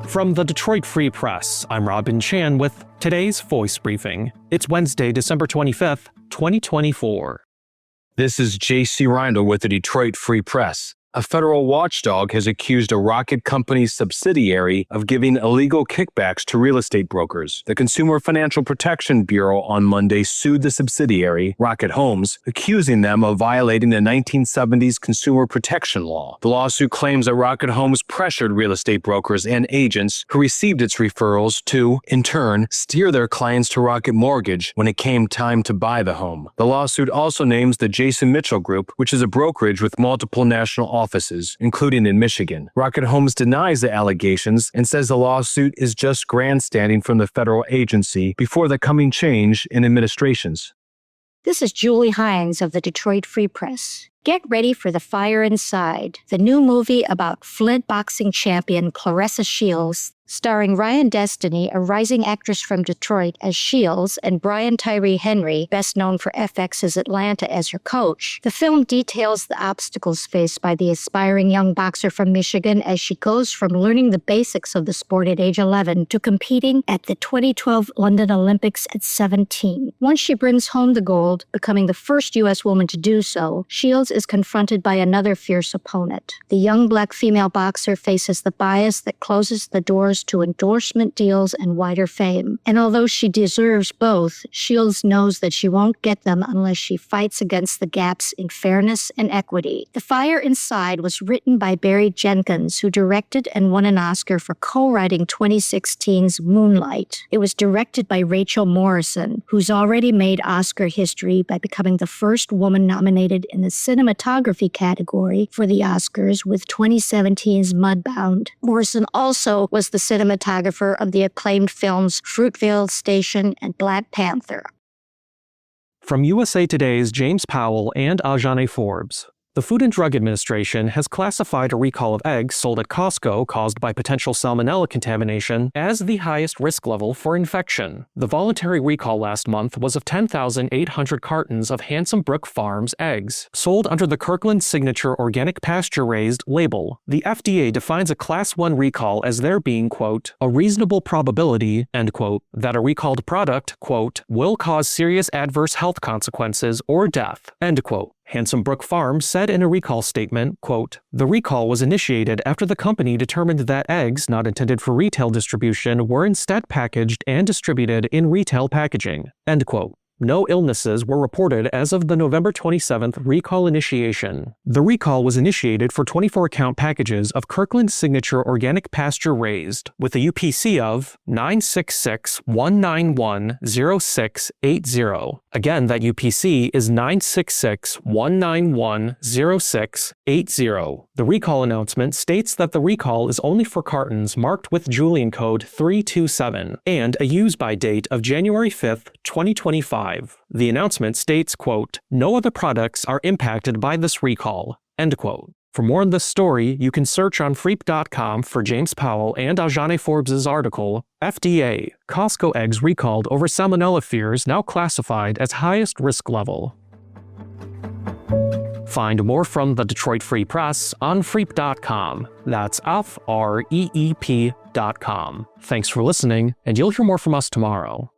From the Detroit Free Press, I'm Robin Chan with today's Voice Briefing. It's Wednesday, December 25th, 2024. This is J.C. Reindl with the Detroit Free Press. A federal watchdog has accused a Rocket Companies subsidiary of giving illegal kickbacks to real estate brokers. The Consumer Financial Protection Bureau on Monday sued the subsidiary, Rocket Homes, accusing them of violating the 1970s consumer protection law. The lawsuit claims that Rocket Homes pressured real estate brokers and agents who received its referrals to, in turn, steer their clients to Rocket Mortgage when it came time to buy the home. The lawsuit also names the Jason Mitchell Group, which is a brokerage with multiple national offices, including in Michigan. Rocket Homes denies the allegations and says the lawsuit is just grandstanding from the federal agency before the coming change in administrations. This is Julie Hines of the Detroit Free Press. Get ready for The Fire Inside, the new movie about Flint boxing champion Claressa Shields, starring Ryan Destiny, a rising actress from Detroit, as Shields, and Brian Tyree Henry, best known for FX's Atlanta, as her coach. The film details the obstacles faced by the aspiring young boxer from Michigan as she goes from learning the basics of the sport at age 11 to competing at the 2012 London Olympics at 17. Once she brings home the gold, becoming the first U.S. woman to do so, Shields is confronted by another fierce opponent. The young black female boxer faces the bias that closes the doors to endorsement deals and wider fame. And although she deserves both, Shields knows that she won't get them unless she fights against the gaps in fairness and equity. The Fire Inside was written by Barry Jenkins, who directed and won an Oscar for co-writing 2016's Moonlight. It was directed by Rachel Morrison, who's already made Oscar history by becoming the first woman nominated in the cinematography category for the Oscars with 2017's Mudbound. Morrison also was the cinematographer of the acclaimed films Fruitvale Station and Black Panther. From USA Today's James Powell and Ajane Forbes. The Food and Drug Administration has classified a recall of eggs sold at Costco caused by potential salmonella contamination as the highest risk level for infection. The voluntary recall last month was of 10,800 cartons of Handsome Brook Farms eggs, sold under the Kirkland Signature Organic Pasture-Raised label. The FDA defines a Class 1 recall as there being, quote, a reasonable probability, end quote, that a recalled product, quote, will cause serious adverse health consequences or death, end quote. Handsome Brook Farms said in a recall statement, quote, the recall was initiated after the company determined that eggs not intended for retail distribution were instead packaged and distributed in retail packaging, end quote. No illnesses were reported as of the November 27th recall initiation. The recall was initiated for 24-count packages of Kirkland Signature Organic Pasture Raised with a UPC of 966-191-0680. Again, that UPC is 966-191-0680. The recall announcement states that the recall is only for cartons marked with Julian code 327 and a use-by date of January 5th, 2025. The announcement states, quote, no other products are impacted by this recall, end quote. For more on this story, you can search on Freep.com for James Powell and Ajane Forbes' article, FDA, Costco eggs recalled over salmonella fears now classified as highest risk level. Find more from the Detroit Free Press on Freep.com. That's Freep.com. Thanks for listening, and you'll hear more from us tomorrow.